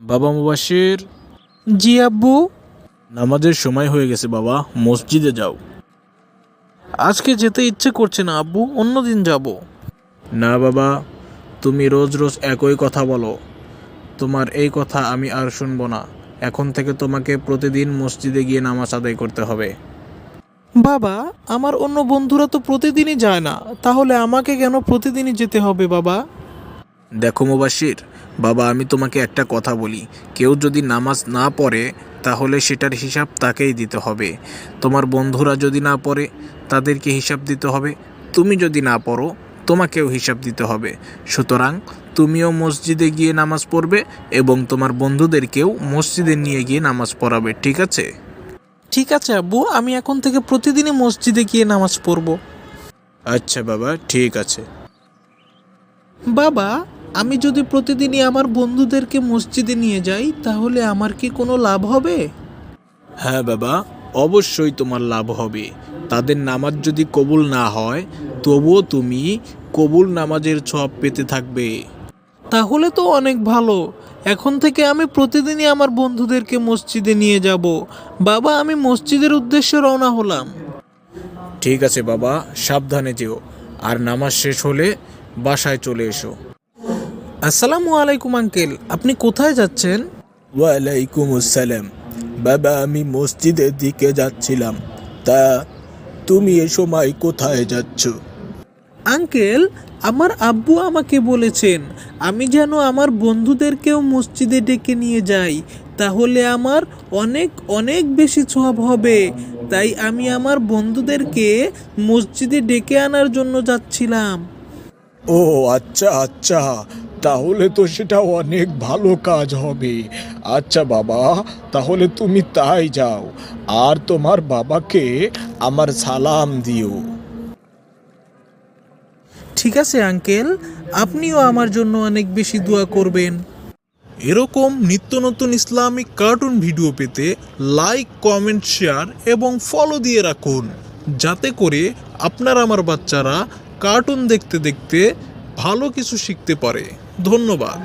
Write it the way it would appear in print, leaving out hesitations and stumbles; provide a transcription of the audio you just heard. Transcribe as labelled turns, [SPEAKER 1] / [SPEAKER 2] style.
[SPEAKER 1] বাবা মুবাশির,
[SPEAKER 2] জি আব্বু।
[SPEAKER 1] নামাজের সময় হয়ে গেছে বাবা, মসজিদে যাও।
[SPEAKER 2] আজকে যেতে ইচ্ছে করছে না আব্বু, অন্যদিন যাব।
[SPEAKER 1] না বাবা, তুমি রোজ রোজ একই কথা বলো। তোমার এই কথা আমি আর শুনবো না। এখন থেকে তোমাকে প্রতিদিন মসজিদে গিয়ে নামাজ আদায় করতে হবে।
[SPEAKER 2] বাবা, আমার অন্য বন্ধুরা তো প্রতিদিনই যায় না, তাহলে আমাকে কেন প্রতিদিনই যেতে হবে বাবা?
[SPEAKER 1] দেখো মুবাশির, বাবা আমি তোমাকে একটা কথা বলি, কেউ যদি নামাজ না পড়ে তাহলে সেটার হিসাব তাকেই দিতে হবে। তোমার বন্ধুরা যদি না পড়ে তাদেরকে হিসাব দিতে হবে, তুমি যদি না পড়ো তোমাকেও হিসাব দিতে হবে। সুতরাং তুমিও মসজিদে গিয়ে নামাজ পড়বে এবং তোমার বন্ধুদেরকেও মসজিদে নিয়ে গিয়ে নামাজ পড়াবে, ঠিক আছে?
[SPEAKER 2] ঠিক আছে আব্বু, আমি এখন থেকে প্রতিদিনই মসজিদে গিয়ে নামাজ পড়ব।
[SPEAKER 1] আচ্ছা বাবা, ঠিক আছে।
[SPEAKER 2] বাবা, আমি যদি প্রতিদিনই আমার বন্ধুদেরকে মসজিদে নিয়ে যাই তাহলে আমার কি কোনো লাভ হবে?
[SPEAKER 1] হ্যাঁ বাবা, অবশ্যই তোমার লাভ হবে। তাদের নামাজ যদি কবুল না হয় তবুও তুমি কবুল নামাজের সওয়াব পেতে থাকবে।
[SPEAKER 2] তাহলে তো অনেক ভালো। এখন থেকে আমি প্রতিদিনই আমার বন্ধুদেরকে মসজিদে নিয়ে যাব। বাবা, আমি মসজিদের উদ্দেশ্যে রওনা হলাম।
[SPEAKER 1] ঠিক আছে বাবা, সাবধানে যেও, আর নামাজ শেষ হলে বাসায় চলে এসো।
[SPEAKER 2] আসসালামু আলাইকুম আঙ্কেল, আপনি কোথায় যাচ্ছেন?
[SPEAKER 1] ওয়ালাইকুম আসসালাম। বাবা আমি মসজিদের দিকে যাচ্ছিলাম। তা তুমি এ সময় কোথায় যাচ্ছ?
[SPEAKER 2] আঙ্কেল, আমার আব্বু আমাকে বলেছেন আমি যেন আমার বন্ধুদেরকেও মসজিদে ডেকে নিয়ে যাই, তাহলে আমার অনেক অনেক বেশি সওয়াব হবে। তাই আমি আমার বন্ধুদেরকে মসজিদে ডেকে আনার জন্য যাচ্ছিলাম।
[SPEAKER 1] ও আচ্ছা আচ্ছা, তাহলে তো সেটা অনেক ভালো কাজ হবে। আচ্ছা বাবা, তাহলে তুমি তাই যাও, আর তোমার বাবাকে আমার সালাম দিও।
[SPEAKER 2] ঠিক আছে আঙ্কেল, আপনিও আমার জন্য অনেক বেশি দোয়া করবেন। এরকম নিত্য নতুন ইসলামিক কার্টুন ভিডিও পেতে লাইক, কমেন্ট, শেয়ার এবং ফলো দিয়ে রাখুন, যাতে করে আপনার আমার বাচ্চারা কার্টুন দেখতে দেখতে ভালো কিছু শিখতে পারে। ধন্যবাদ।